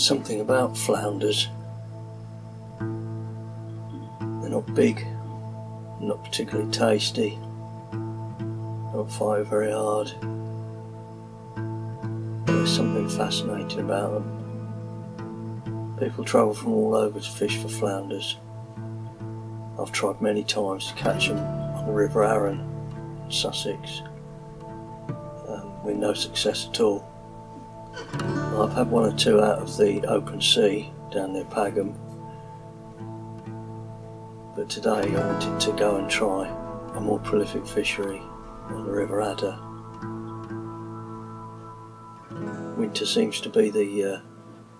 something about flounders. They're not big, not particularly tasty, don't fight very hard, but there's something fascinating about them. People travel from all over to fish for flounders. I've tried many times to catch them on the River Arun in Sussex, with no success at all. I've had one or two out of the open sea down near Pagham, but today I wanted to go and try a more prolific fishery on the River Adder. Winter seems to be the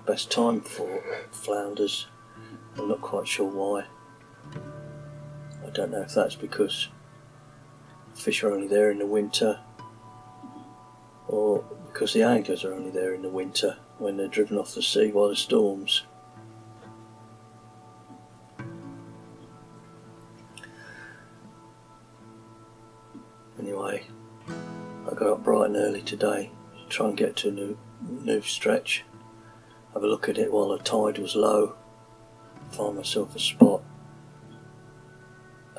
best time for flounders. I'm not quite sure why. I don't know if that's because fish are only there in the winter, or because the anglers are only there in the winter when they're driven off the sea by the storms. Anyway, I got up bright and early today to try and get to a new stretch, have a look at it while the tide was low, find myself a spot.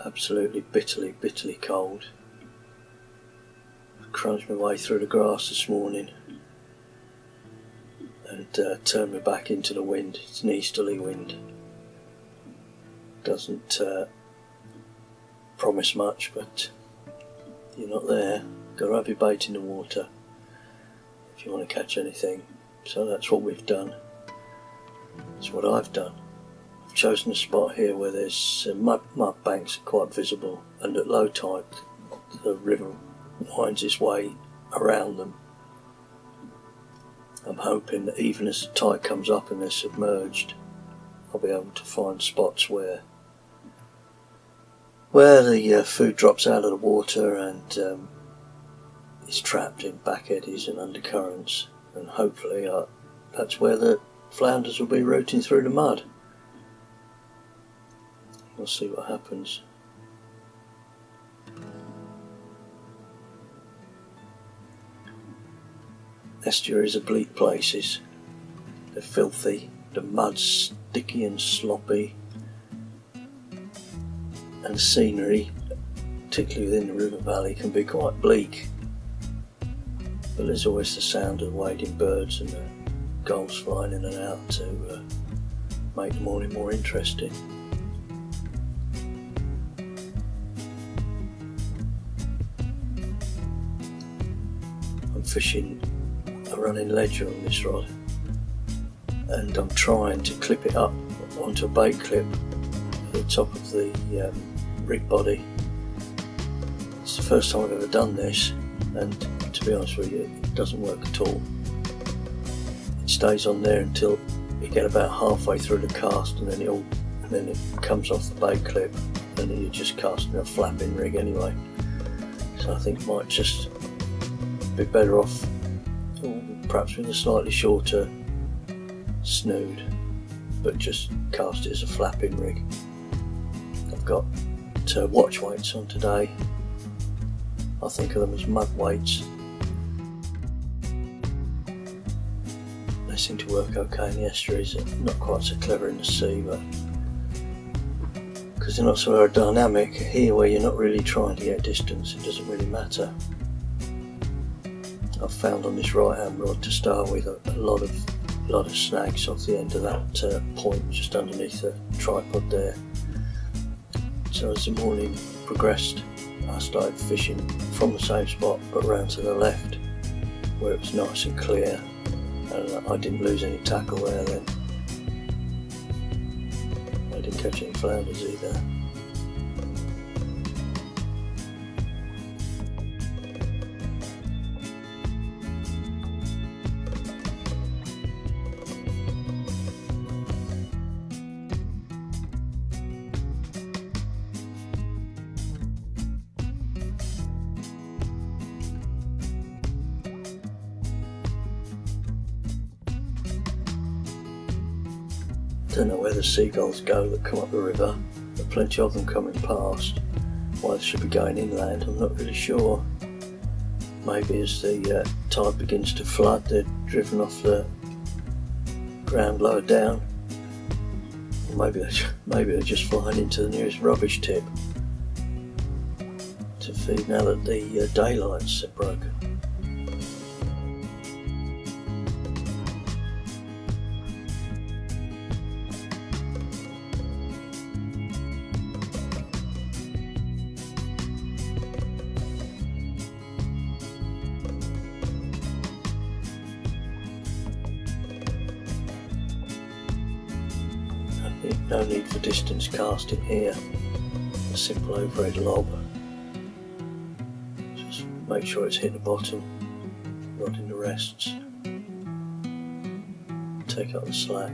Absolutely bitterly cold. Crunched my way through the grass this morning and turned my back into the wind. It's an easterly wind. Doesn't promise much, but you're not there. Got to have your bait in the water if you want to catch anything. So that's what we've done. That's what I've done. I've chosen a spot here where there's mud banks are quite visible, and at low tide the river winds its way around them. I'm hoping that even as the tide comes up and they're submerged, I'll be able to find spots where the food drops out of the water and is trapped in back eddies and undercurrents, and hopefully that's where the flounders will be rooting through the mud. We'll see what happens. Estuaries are bleak places. They're filthy, the mud's sticky and sloppy, and the scenery, particularly within the river valley, can be quite bleak. But there's always the sound of wading birds and the gulls flying in and out to make the morning more interesting. I'm fishing a running ledger on this rod, and I'm trying to clip it up onto a bait clip at the top of the rig body. It's the first time I've ever done this, and to be honest with you, it doesn't work at all. It stays on there until you get about halfway through the cast, and then it comes off the bait clip, and then you're just casting a flapping rig anyway. So I think it might just be better off perhaps with a slightly shorter snood, but just cast it as a flapping rig. I've got watch weights on today. I think of them as mud weights. They seem to work okay in the estuaries. They're not quite so clever in the sea, but because they're not so aerodynamic, here where you're not really trying to get distance, it doesn't really matter. I've found on this right hand rod to start with a lot of snags off the end of that point just underneath the tripod there. So as the morning progressed, I started fishing from the same spot but round to the left where it was nice and clear, and I didn't lose any tackle there then. I didn't catch any flounders either. Don't know where the seagulls go that come up the river. There are plenty of them coming past. Why they should be going inland, I'm not really sure. Maybe as the tide begins to flood, they're driven off the ground lower down. Or maybe they're just flying into the nearest rubbish tip to feed now that the daylights are broken. No need for distance casting here. A simple overhead lob. Just make sure it's hit the bottom, not in the rests. Take up the slack.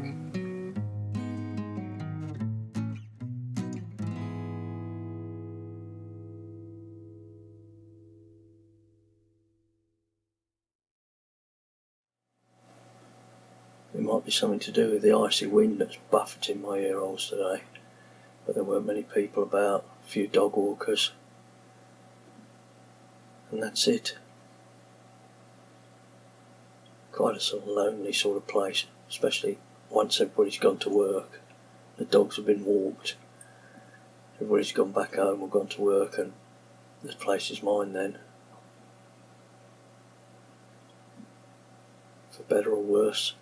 It might be something to do with the icy wind that's buffeting my ear holes today, but there weren't many people about, a few dog walkers, and that's it. Quite a sort of lonely sort of place, especially once everybody's gone to work. The dogs have been walked, everybody's gone back home or gone to work, and this place is mine then. For better or worse.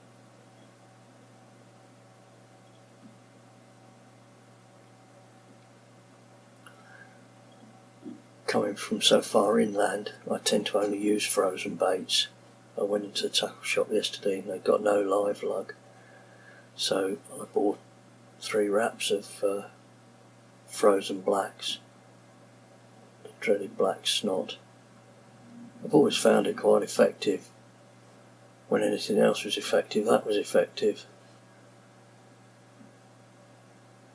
Coming from so far inland, I tend to only use frozen baits. I went into the tackle shop yesterday and they got no live lug, so I bought 3 wraps of frozen blacks, the dreaded black snot. I've always found it quite effective. When anything else was effective, that was effective.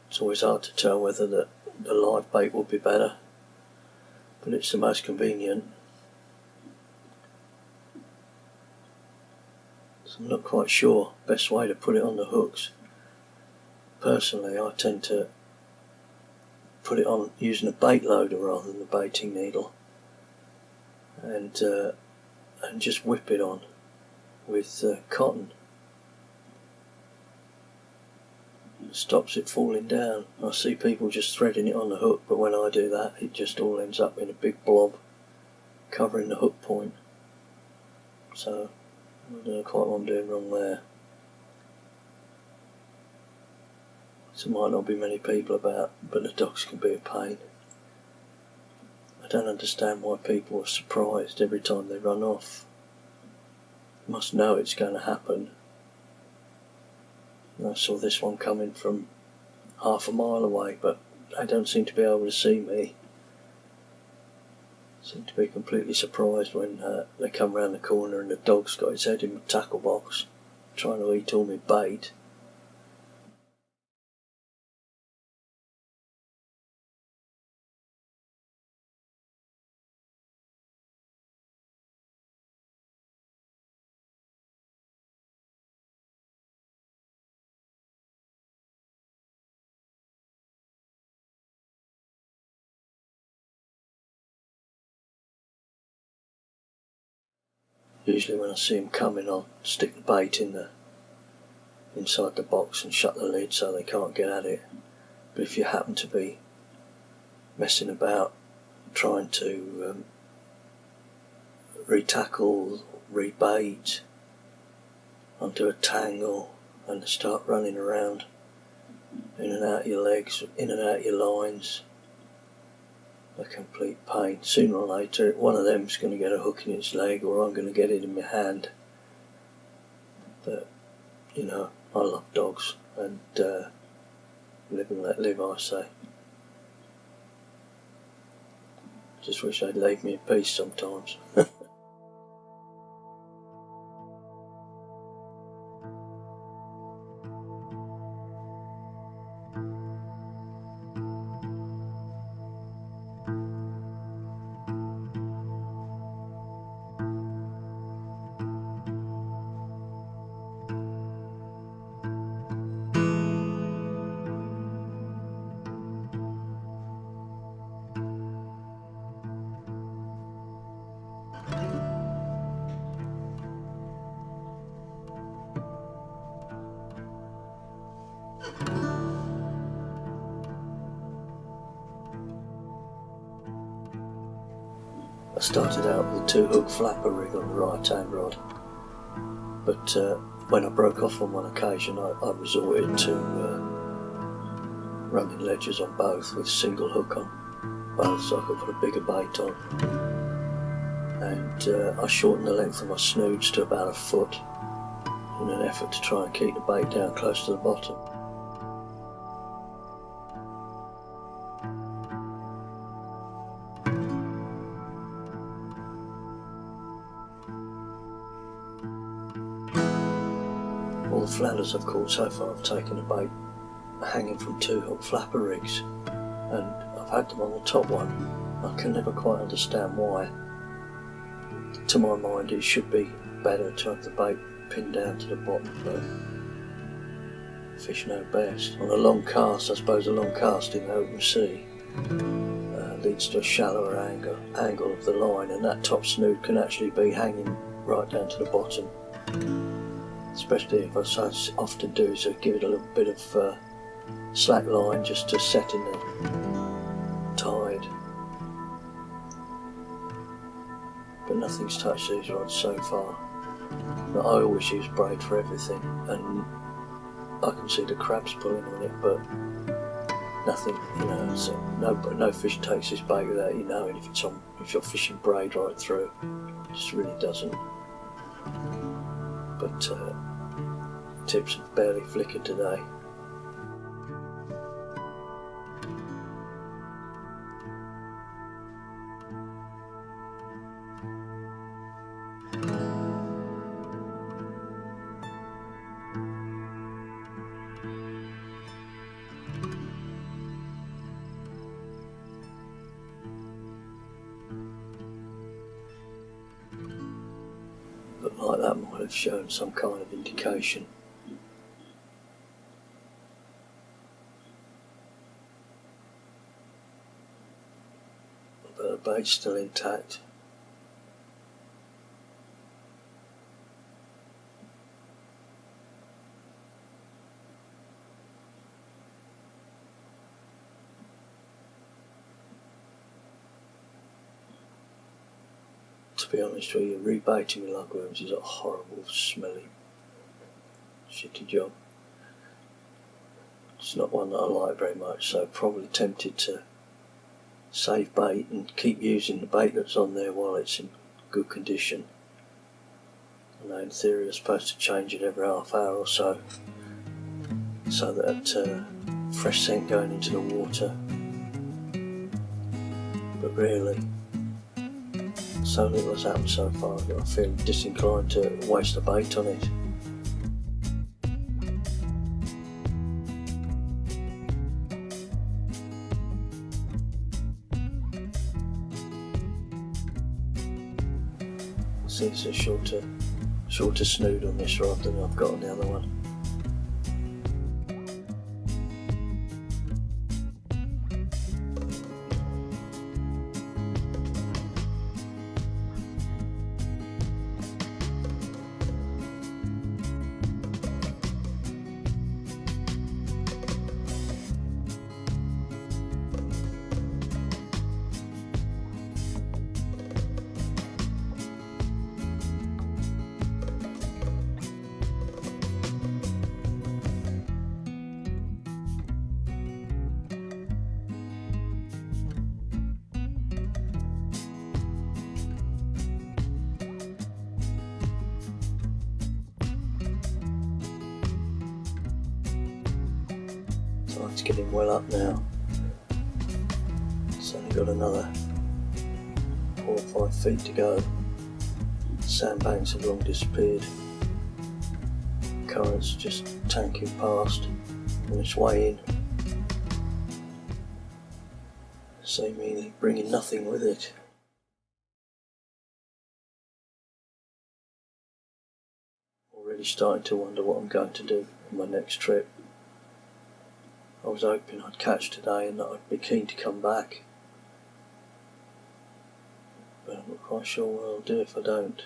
It's always hard to tell whether the live bait will be better, but it's the most convenient. So I'm not quite sure best way to put it on the hooks. Personally, I tend to put it on using a bait loader rather than the baiting needle, and just whip it on with cotton. It stops it falling down. I see people just threading it on the hook, but when I do that, it just all ends up in a big blob covering the hook point. So I don't know quite what I'm doing wrong there. So there might not be many people about, but the dogs can be a pain. I don't understand why people are surprised every time they run off. They must know it's going to happen. I saw this one coming from half a mile away, but they don't seem to be able to see me. Seem to be completely surprised when they come round the corner and the dog's got its head in the tackle box, trying to eat all my bait. Usually when I see them coming, I'll stick the bait inside the box and shut the lid so they can't get at it. But if you happen to be messing about trying to re-tackle, re-bait, onto a tangle, and start running around in and out your legs, in and out your lines, a complete pain. Sooner or later one of them's going to get a hook in its leg, or I'm going to get it in my hand. But you know, I love dogs, and live and let live, I say. Just wish they'd leave me in peace sometimes. I started out with a 2-hook flapper rig on the right hand rod, but when I broke off on one occasion I resorted to running ledgers on both with single hook on both, so I could put a bigger bait on, and I shortened the length of my snoods to about a foot in an effort to try and keep the bait down close to the bottom. All the flounders I've caught so far have taken a bait hanging from 2-hook flapper rigs, and I've had them on the top one. I can never quite understand why. To my mind it should be better to have the bait pinned down to the bottom, but fish know best. On a long cast, I suppose a long cast in the open sea leads to a shallower angle of the line, and that top snood can actually be hanging right down to the bottom. Especially if I so often do is give it a little bit of slack line just to set in the tide. But nothing's touched these rods so far. But I always use braid for everything, and I can see the crabs pulling on it, but nothing, so no fish takes this bait without you knowing if you're fishing braid right through. It just really doesn't. But tips have barely flickered today. But like that might have shown some kind of indication. But the bait's still intact. To be honest with you, rebaiting with lugworms is a horrible, smelly, shitty job. It's not one that I like very much, so probably tempted to save bait and keep using the bait that's on there while it's in good condition. I know in theory you're supposed to change it every half hour or so that fresh scent going into the water. But really, so little has happened so far that I feel disinclined to waste a bait on it. I see it's a shorter snood on this rod than I've got on the other one. It's getting well up now. It's only got another 4 or 5 feet to go. Sandbanks have long disappeared. Current's just tanking past on its way in, seemingly bringing nothing with it. Already starting to wonder what I'm going to do on my next trip. I was hoping I'd catch today and that I'd be keen to come back, but I'm not quite sure what I'll do if I don't.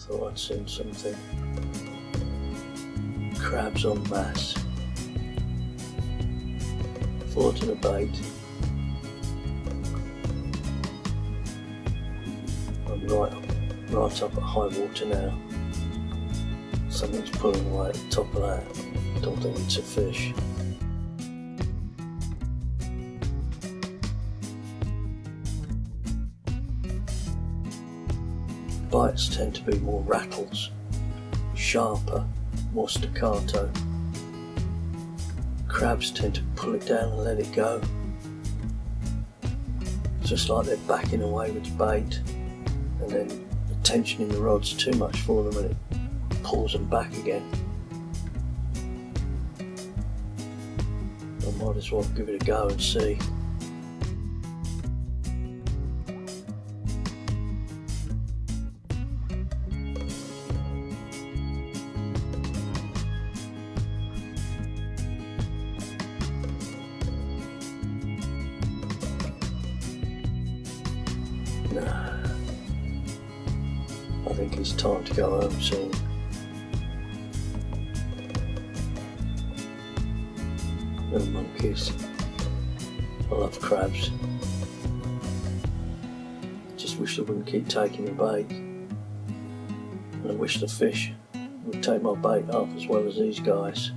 Thought I'd seen something. Crabs en masse. Four to the bait. I'm right up at high water now. Something's pulling away at the top of that. Don't think it's a fish. Bites tend to be more rattles, sharper, more staccato. Crabs tend to pull it down and let it go. It's just like they're backing away with the bait, and then the tension in the rod's too much for them and it pulls them back again. I might as well give it a go and see. I think it's time to go home soon. Little monkeys. I love crabs. Just wish they wouldn't keep taking the bait. And I wish the fish would take my bait off as well as these guys.